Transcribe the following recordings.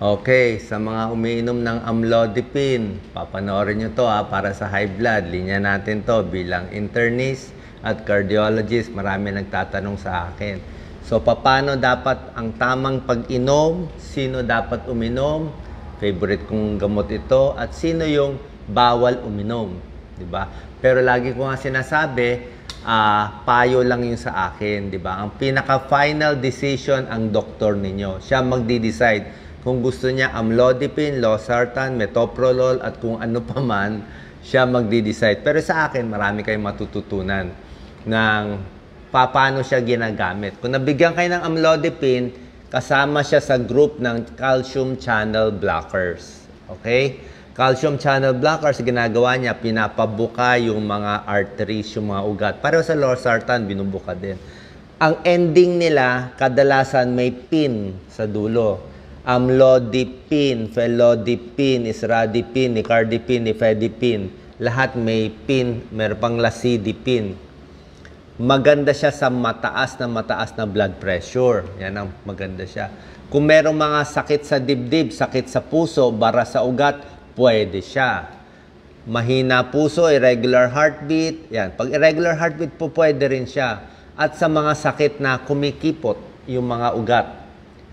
Okay, sa mga umiinom ng amlodipine, papanoorin nyo to para sa high blood. Linya natin to bilang internist at cardiologist. Marami nagtatanong sa akin. So, paano dapat ang tamang pag-inom? Sino dapat uminom? Favorite kong gamot ito. At sino yung bawal uminom? Diba? Pero lagi ko nga sinasabi, payo lang yung sa akin. Diba? Ang pinaka-final decision ang doktor ninyo. Siya magdi-decide kung gusto niya amlodipine, losartan, metoprolol, at kung ano pa man, siya magdi-decide. Pero sa akin, marami kayong matututunan ng paano siya ginagamit. Kung nabigyan kayo ng amlodipine, kasama siya sa group ng calcium channel blockers. Okay? Calcium channel blockers, ginagawa niya, pinapabuka yung mga arteries, yung mga ugat. Pareho sa losartan, binubuka din. Ang ending nila, kadalasan may pin sa dulo. Amlodipine, felodipine, isradipine, nicardipine, nifedipine. Lahat may pin, meron pang lasidipine. Maganda siya sa mataas na blood pressure. Yan ang maganda siya. Kung merong mga sakit sa dibdib, sakit sa puso, bara sa ugat, pwede siya. Mahina puso, irregular heartbeat. Yan. Pag irregular heartbeat po, pwede rin siya. At sa mga sakit na kumikipot, yung mga ugat,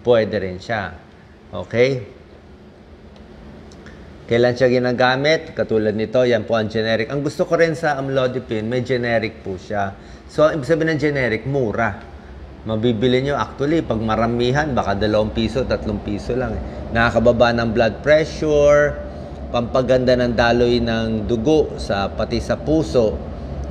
pwede rin siya. Okay? Kailan siya ginagamit? Katulad nito, yan po ang generic. Ang gusto ko rin sa amlodipine, may generic po siya. So, ang ibig sabihin ng generic, mura. Mabibili nyo, actually, pag maramihan, baka 2 piso, 3 piso lang. Nakakababa ng blood pressure, pampaganda ng daloy ng dugo, pati sa puso.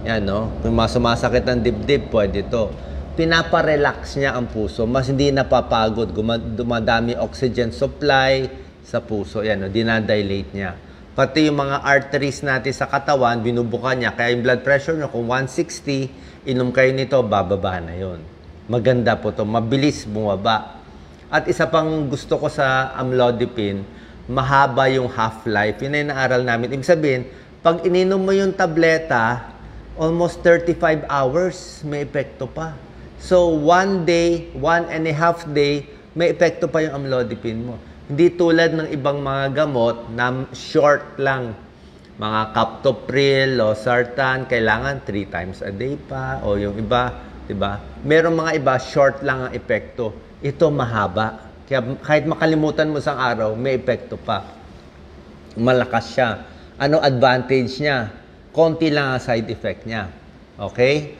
Yan, no? Kung sumasakit ng dibdib, pwede ito. Pinaparelax niya ang puso, mas hindi napapagod, dumadami oxygen supply sa puso, yan, no? Dinadilate niya. Pati yung mga arteries natin sa katawan, binubuka niya, kaya yung blood pressure nyo, kung 160, inom kayo nito, bababa na yon. Maganda po to, mabilis bumaba. At isa pang gusto ko sa amlodipine, mahaba yung half-life, yun ay naaral namin. Ibig sabihin, pag ininom mo yung tableta, almost 35 hours, may epekto pa. So, 1 day, 1.5 day, may epekto pa yung amlodipine mo. Hindi tulad ng ibang mga gamot na short lang. Mga captopril, losartan, kailangan 3 times a day pa. O yung iba, diba? Merong mga iba, short lang ang epekto. Ito mahaba. Kaya kahit makalimutan mo sa araw, may epekto pa. Malakas siya. Ano advantage niya? Konti lang ang side effect niya. Okay?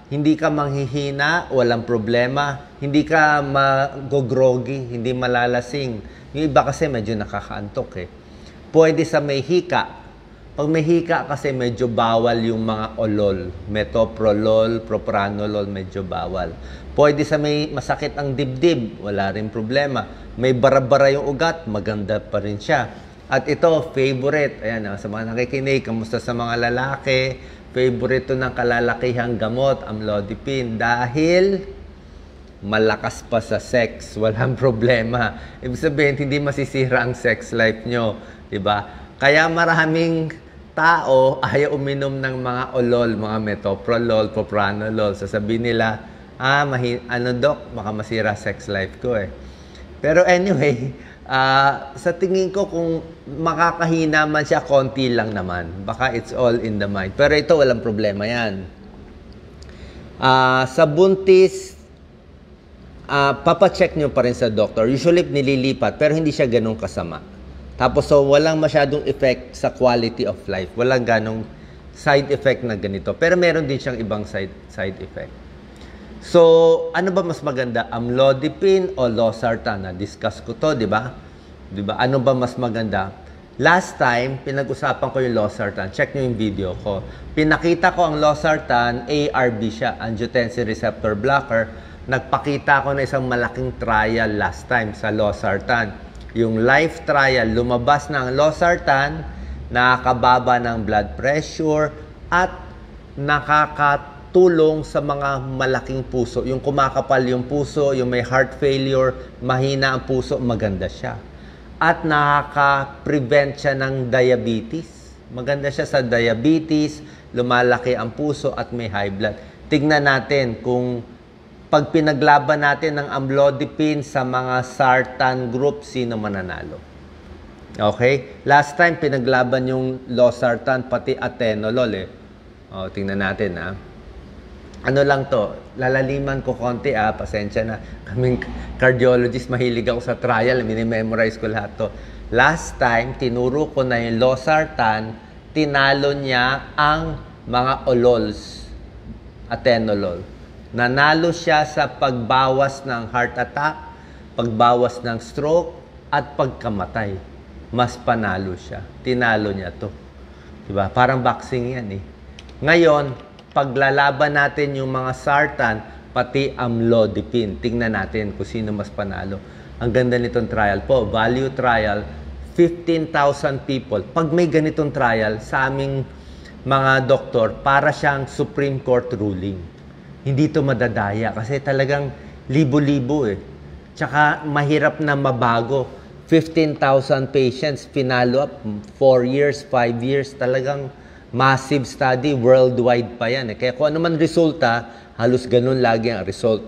Hindi ka manghihina, walang problema. Hindi ka mag-groggy, hindi malalasing. Yung iba kasi medyo nakakaantok eh. Pwede sa may hika. Pag may hika kasi medyo bawal yung mga olol. Metoprolol, propranolol, medyo bawal. Pwede sa may masakit ang dibdib, wala rin problema. May bara-bara yung ugat, maganda pa rin siya. At ito, favorite. Ayan, sa mga nakikinig, kamusta sa mga lalaki? Favorite ng kalalakihang gamot, amlodipine, dahil malakas pa sa sex, walang problema. Ibig sabihin, hindi masisira ang sex life nyo, diba? Kaya maraming tao ayaw uminom ng mga olol, mga metoprolol, propranolol. Sasabihin nila, ano doc, baka masira sex life ko eh. Pero anyway, sa tingin ko kung makakahina man siya, konti lang naman. Baka it's all in the mind. Pero ito, walang problema yan. Sa buntis, papacheck nyo pa rin sa doctor. Usually, nililipat, pero hindi siya ganun kasama. Tapos, so, walang masyadong effect sa quality of life. Walang ganong side effect na ganito. Pero meron din siyang ibang side effect. So, ano ba mas maganda? Amlodipine o losartan? Na-discuss ko to, di ba? Di ba? Ano ba mas maganda? Last time, pinag-usapan ko yung losartan. Check nyo yung video ko. Pinakita ko ang losartan, ARB siya, angiotensin receptor blocker. Nagpakita ko na isang malaking trial last time sa losartan. Yung life trial, lumabas ng losartan, nakakababa ng blood pressure, at nakakatulong sa mga malaking puso. Yung kumakapal yung puso, yung may heart failure, mahina ang puso, maganda siya. At nakaka-prevent siya ng diabetes. Maganda siya sa diabetes, lumalaki ang puso at may high blood. Tignan natin kung Pag pinaglaban natin ng amlodipine sa mga sartan group, sino mananalo? Okay? Last time, pinaglaban yung losartan, pati atenolol eh. O, tingnan natin ha. Ano lang to, lalaliman ko konti pasensya na. Kaming cardiologist, mahilig ako sa trial, minimemorize ko lahat to. Last time, tinuro ko na yung losartan, tinalo niya ang mga olols, atenolol. Nanalo siya sa pagbawas ng heart attack, pagbawas ng stroke, at pagkamatay. Mas panalo siya. Tinalo niya to. Diba? Parang boxing yan eh. Ngayon, paglalaban natin yung mga sartan, pati amlodipine. Tingnan natin kung sino mas panalo. Ang ganda nitong trial po. Value trial, 15,000 people. Pag may ganitong trial, sa aming mga doktor, para siyang Supreme Court ruling. Hindi to madadaya kasi talagang libo-libo eh. Tsaka mahirap na mabago. 15,000 patients, pinalo up, 4 years, 5 years, talagang massive study, worldwide pa yan eh. Kaya kung ano man resulta, halos ganun lagi ang result.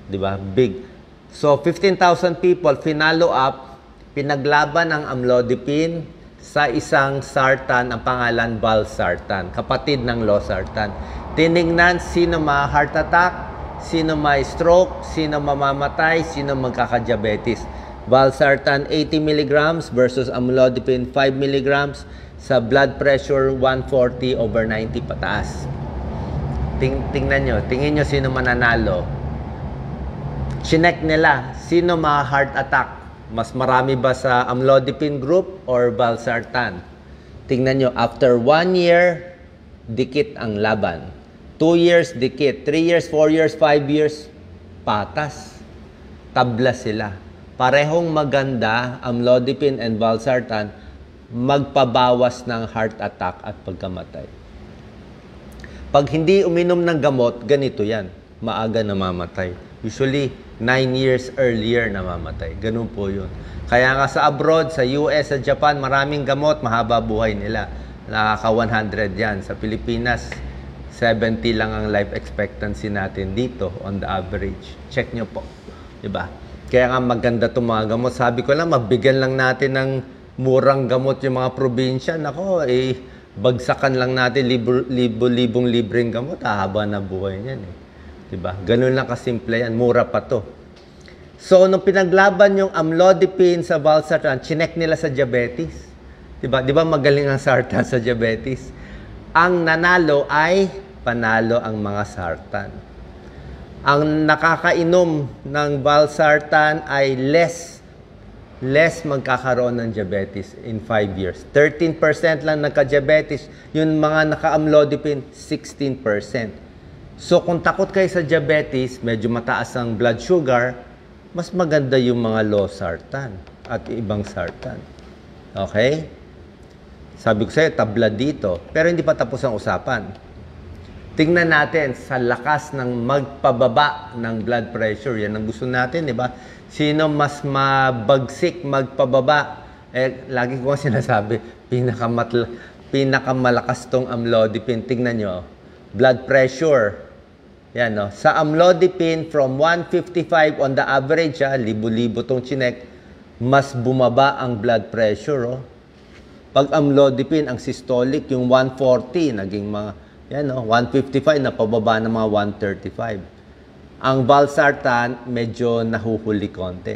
Diba? Big. So, 15,000 people, finalo up, pinaglaban ang amlodipine sa isang sartan, ang pangalan valsartan, kapatid ng losartan. Tinignan sino ma-heart attack, sino may stroke, sino mamamatay, sino magkaka-diabetes. Valsartan 80 mg versus amlodipine 5 mg sa blood pressure 140/90 pataas. Tingnan nyo, tingin nyo sino mananalo. Chinek nila, sino ma-heart attack. Mas marami ba sa amlodipine group or valsartan? Tingnan nyo, after 1 year, dikit ang laban. 2 years, dikit. 3 years, 4 years, 5 years, patas. Tabla sila. Parehong maganda, amlodipine and valsartan, magpabawas ng heart attack at pagkamatay. Pag hindi uminom ng gamot, ganito yan. Maaga namamatay. Usually, 9 years earlier namamatay. Ganun po yun. Kaya nga sa abroad, sa US, sa Japan, maraming gamot, mahaba buhay nila. Nakaka-100 yan. Sa Pilipinas, 70 lang ang life expectancy natin dito on the average. Check nyo po. Diba? Kaya nga maganda itong mga gamot. Sabi ko lang, mabigyan lang natin ng murang gamot yung mga probinsya. Nako, bagsakan lang natin libo-libong libreng gamot. Haba na buhay niyan eh. Diba? Ganun lang kasimple yan. Mura pa to. So, nung pinaglaban yung amlodipine sa valsartan, chinek nila sa diabetes. Diba? Diba magaling ang sartan sa diabetes? Ang nanalo ay panalo ang mga sartan. Ang nakakainom ng valsartan ay less magkakaroon ng diabetes in 5 years. 13% lang nagka-diabetes. Yung mga naka-amlodipine, 16%. So kung takot kayo sa diabetes, medyo mataas ang blood sugar, mas maganda yung mga losartan at ibang sartan. Okay? Sabi ko sa'yo, tabla dito. Pero hindi pa tapos ang usapan. Tingnan natin sa lakas ng magpababa ng blood pressure. Yan ang gusto natin, di ba? Sino mas mabagsik, magpababa? Lagi ko sinasabi, pinakamalakas tong amlodipine. Tingnan nyo, blood pressure. Yan, no? Sa amlodipine, from 155 on the average, libo-libo tong chinek, mas bumaba ang blood pressure, oh. Pag amlodipine, ang systolic, yung 140, naging mga, yan, no? 155, napababa ng mga 135. Ang valsartan, medyo nahuhuli konti.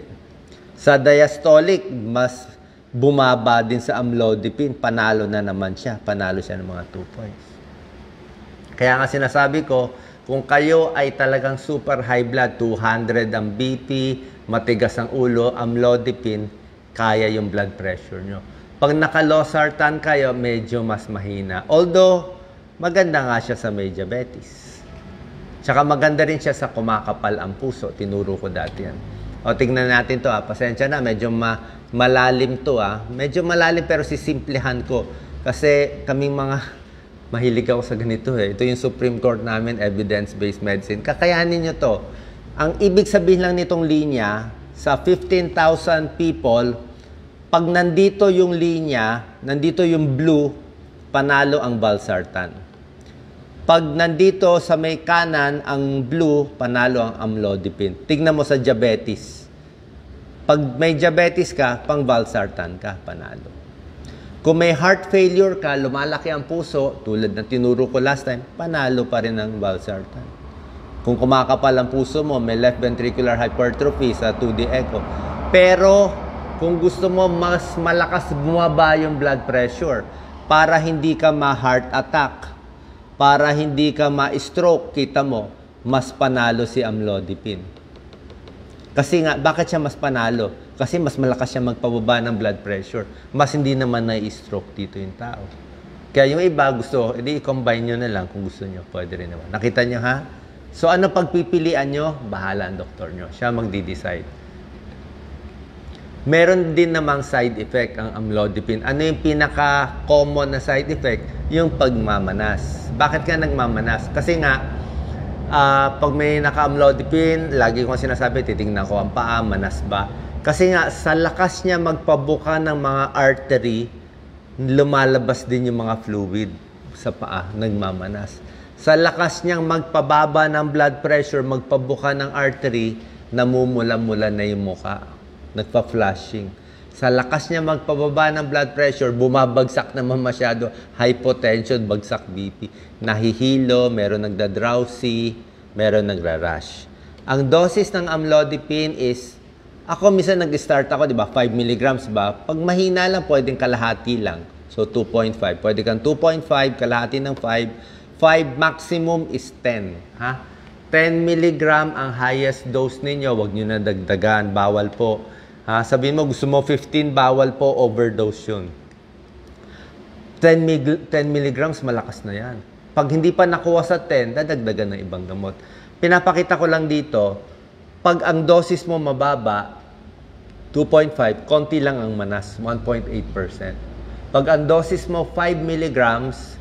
Sa diastolic, mas bumaba din sa amlodipine, panalo na naman siya. Panalo siya ng mga 2 points. Kaya nga sinasabi ko, kung kayo ay talagang super high blood, 200 ang BP, matigas ang ulo, amlodipine, kaya yung blood pressure nyo. Pag naka-losartan kayo, medyo mas mahina. Although, maganda nga siya sa may diabetes. Tsaka maganda rin siya sa kumakapal ang puso. Tinuro ko dati yan. O, tingnan natin to. Pasensya na, medyo malalim to. Medyo malalim pero sisimplehan ko. Kasi kaming mga mahilig ako sa ganito eh. Ito yung Supreme Court namin, evidence-based medicine. Kakayanin nyo to. Ang ibig sabihin lang nitong linya, sa 15,000 people, pag nandito yung linya, nandito yung blue, panalo ang valsartan. Pag nandito sa may kanan, ang blue, panalo ang amlodipine. Tignan mo sa diabetes. Pag may diabetes ka, pang valsartan ka, panalo. Kung may heart failure ka, lumalaki ang puso, tulad ng tinuro ko last time, panalo pa rin ang valsartan. Kung kumakapal ang puso mo, may left ventricular hypertrophy sa 2D echo. Pero, kung gusto mo mas malakas bumaba yung blood pressure, para hindi ka ma-heart attack, para hindi ka ma-stroke, kita mo, mas panalo si amlodipine. Kasi nga, bakit siya mas panalo? Kasi mas malakas siya magpababa ng blood pressure. Mas hindi naman na-stroke dito yung tao. Kaya yung iba gusto, edi i-combine nyo na lang kung gusto nyo. Pwede rin naman. Nakita nyo ha? So ano pagpipilian nyo? Bahala ang doktor nyo. Siya magdi-decide. Meron din namang side effect ang amlodipine. Ano yung pinaka-common na side effect? Yung pagmamanas. Bakit ka nagmamanas? Kasi nga, pag may naka-amlodipine, lagi ko sinasabi, titingnan ko ang paa, manas ba? Kasi nga, sa lakas niya magpabuka ng mga artery, lumalabas din yung mga fluid sa paa, nagmamanas. Sa lakas niyang magpababa ng blood pressure, magpabuka ng artery, namumula-mula na yung muka. Nagpa-flashing. Sa lakas niya magpababa ng blood pressure, bumabagsak naman masyado, hypotension, bagsak BP, nahihilo, meron nagda-drowsy, meron nagra-rush. Ang dosis ng amlodipine is, ako minsan nag-start ako, di ba, 5 milligrams ba? Pag mahina lang, pwedeng kalahati lang. So, 2.5. Pwede kang 2.5, kalahati ng 5. 5 maximum is 10. Ha? 10 milligram ang highest dose ninyo. Huwag nyo na dagdagan. Bawal po. Ha? Sabihin mo, gusto mo 15, bawal po, overdose yun. 10 milligrams, malakas na yan. Pag hindi pa nakuha sa 10, dadagdagan ng ibang gamot. Pinapakita ko lang dito, pag ang dosis mo mababa, 2.5, konti lang ang manas, 1.8%. Pag ang dosis mo 5 milligrams,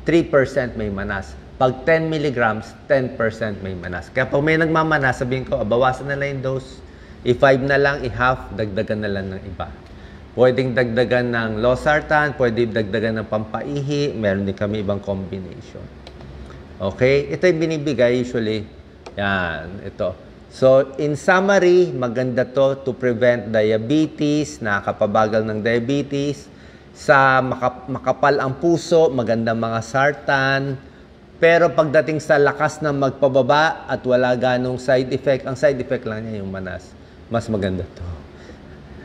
3% may manas. Pag 10 milligrams, 10% may manas. Kaya pag may nagmamanas, sabihin ko, bawasan na lang yung dose. I-5 na lang, i-half, dagdagan na lang ng iba. Pwedeng dagdagan ng losartan, pwedeng dagdagan ng pampaihi, meron din kami ibang combination. Okay? Ito yung binibigay usually. Yan, ito. So, in summary, maganda to prevent diabetes, nakakapabagal ng diabetes. Sa makapal ang puso, maganda mga sartan. Pero pagdating sa lakas ng magpababa at wala ganong side effect, ang side effect lang niya yung manas. Mas maganda to.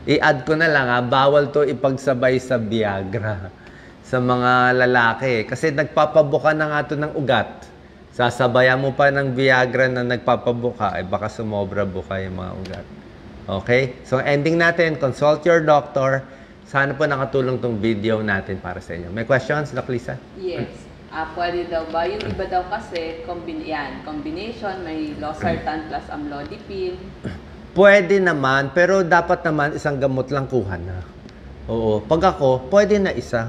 I-add ko na lang bawal to ipagsabay sa Viagra sa mga lalaki. Kasi nagpapabuka na nga to ng ugat. Sasabayan mo pa ng Viagra na nagpapabuka, baka sumobra buka yung mga ugat. Okay? So ending natin, consult your doctor. Sana po nakatulong tong video natin para sa inyo. May questions, Doc Lisa? Yes. Pwede daw ba? Yung iba daw kasi, combination, may losartan plus amlodipine. Pwede naman, pero dapat naman isang gamot lang kuha na. Oo. Pag ako, pwede na isa.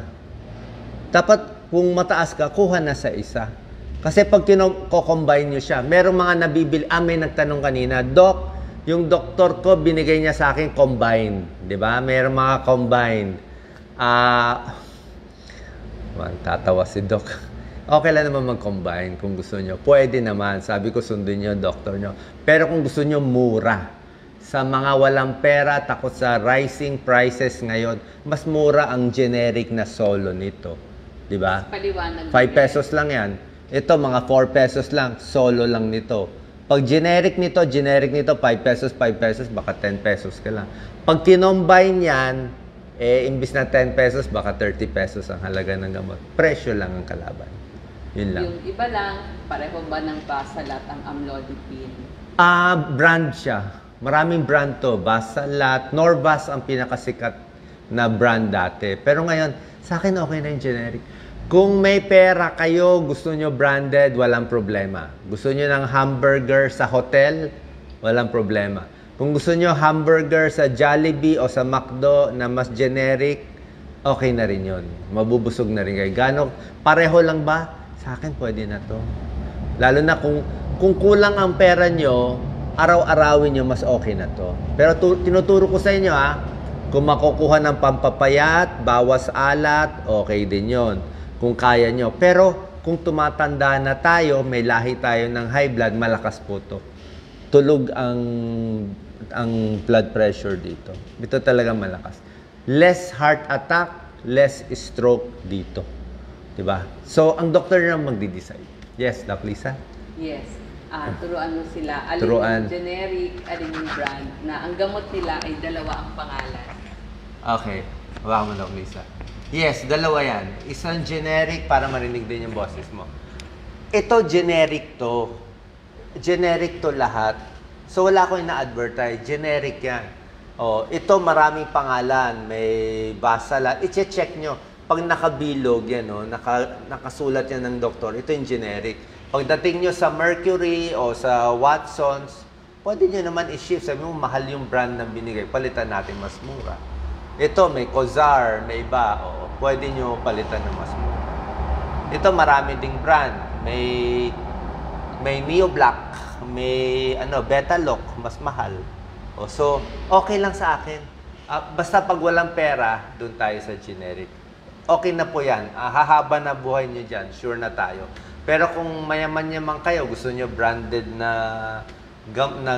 Dapat kung mataas ka, kuha na sa isa. Kasi pag ko-combine nyo siya, merong mga nabibili, may nagtanong kanina, Doc, yung doktor ko binigay niya sa akin combined. Di ba? Merong mga combined. Tatawa si Doc. Okay lang naman mag-combine kung gusto nyo. Pwede naman. Sabi ko, sundin nyo, doktor nyo. Pero kung gusto nyo, mura. Sa mga walang pera, takot sa rising prices ngayon, mas mura ang generic na solo nito. Di ba? 5 pesos lang yan. Ito, mga 4 pesos lang. Solo lang nito. Pag generic nito, 5 pesos, baka 10 pesos ka lang. Pag kinombine yan, imbis na 10 pesos, baka 30 pesos ang halaga ng gamot. Presyo lang ang kalaban. Yun lang. Yung iba lang, pareho ba ng Basalat ang amlodipine? Brand siya. Maraming brand to. Basalat, Norvas ang pinakasikat na brand dati. Pero ngayon, sa akin okay na yung generic. Kung may pera kayo, gusto nyo branded, walang problema. Gusto nyo ng hamburger sa hotel, walang problema. Kung gusto nyo hamburger sa Jollibee o sa McDo na mas generic, okay na rin yun. Mabubusog na rin kayo. Pareho lang ba? Sa akin, pwede na to. Lalo na kung kulang ang pera nyo, araw-arawin nyo, mas okay na to. Pero tinuturo ko sa inyo, kung makukuha ng pampapayat, bawas alat, okay din yon kung kaya nyo. Pero kung tumatanda na tayo, may lahi tayo ng high blood, malakas po to. Tulog ang blood pressure dito. Ito talaga malakas. Less heart attack, less stroke dito. Diba? So, ang doktor na magdi-decide. Yes, Doc Lisa? Yes. Turuan mo sila. Alin Turuan. yung generic, alin yung brand, na ang gamot nila ay dalawa ang pangalan. Okay. Hawakan mo, Doc Lisa. Yes, dalawa yan. Isang generic para marinig din yung boses mo. Ito, generic to. Generic to lahat. So, wala ko ina-advertise. Generic yan. Oh, ito maraming pangalan. May Basalat. I-check nyo. Pag nakabilog yan, oh, nakasulat yan ng doktor, ito yung generic. Pagdating nyo sa Mercury o sa Watsons, pwede nyo naman i-shift. Sabi mo, mahal yung brand na binigay. Palitan natin mas mura. Ito, may Cozar, may iba. Oh, pwede nyo palitan ng mas mura. Ito, marami ding brand. May Neo Black, may Betalock, mas mahal. O, so, okay lang sa akin. Basta pag walang pera, doon tayo sa generic. Okay na po yan. Hahaba na buhay nyo dyan. Sure na tayo. Pero kung mayaman-yaman kayo, gusto nyo branded na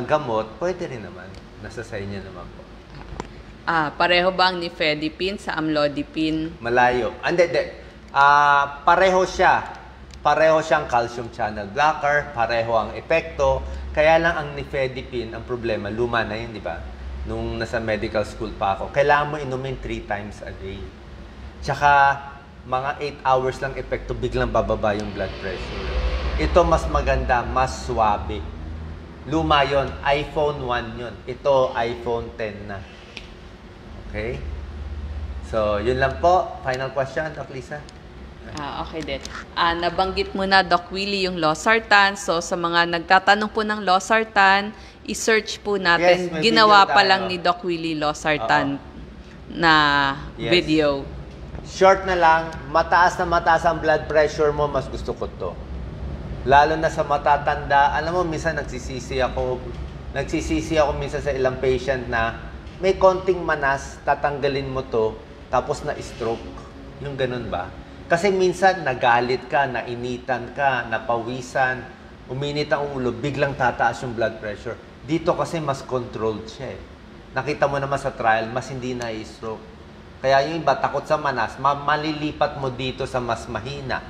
gamot, pwede rin naman. Nasa sa inyo naman po. Pareho ba ang nifedipine sa amlodipine? Malayo. Hindi. Pareho siya. Pareho siyang calcium channel blocker. Pareho ang epekto. Kaya lang ang nifedipine, ang problema, luma na yun, di ba? Nung nasa medical school pa ako, kailangan mo inumin 3 times a day. Tsaka, mga 8 hours lang epekto, biglang bababa yung blood pressure. Ito mas maganda, mas swabe. Luma yun. iPhone 1 yun. Ito, iPhone 10 na. Okay? So, yun lang po. Final question, Doc Lisa? Okay din. Nabanggit mo na, Doc Willie, yung losartan. So, sa mga nagtatanong po ng losartan, i-search po natin. Yes, may Ginawa video pa tayo. lang ni Doc Willie losartan na Yes. video. Short na lang, mataas na mataas ang blood pressure mo, mas gusto ko to. Lalo na sa matatanda, alam mo, minsan nagsisisi ako minsan sa ilang patient na may konting manas, tatanggalin mo to, tapos na-stroke. Yung ganun ba? Kasi minsan nagalit ka, nainitan ka, napawisan, uminit ang ulo, biglang tataas yung blood pressure. Dito kasi mas controlled siya eh. Nakita mo naman sa trial, mas hindi na-stroke. Kaya yung iba, takot sa manas, malilipat mo dito sa mas mahina.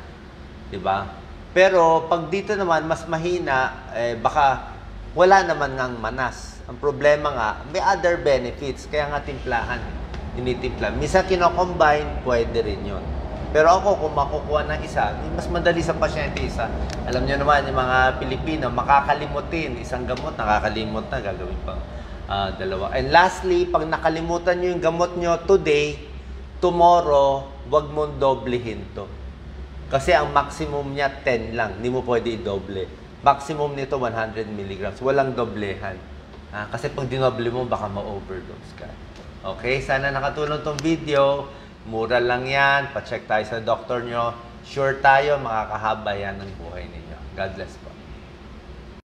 Diba? Pero pag dito naman, mas mahina, baka wala naman ngang manas. Ang problema nga, may other benefits. Kaya nga timplahan. Tinitimpla. Minsan kino-combine, pwede rin yun. Pero ako, kung makukuha ng isa, mas madali sa pasyente isa. Alam nyo naman, yung mga Pilipino, makakalimutin. Isang gamot, nakakalimot na, gagawin pang dalawa. And lastly, pag nakalimutan nyo yung gamot nyo today, tomorrow, wag mong doblehin to. Kasi ang maximum niya 10 lang. Hindi mo pwede i-doble. Maximum nito 100 mg. Walang doblehan. Kasi pag dinoble mo, baka ma-overdose ka. Okay? Sana nakatulong tong video. Mura lang yan. Pa-check tayo sa doktor nyo. Sure tayo, makakahaba yan ng buhay ninyo. God bless po.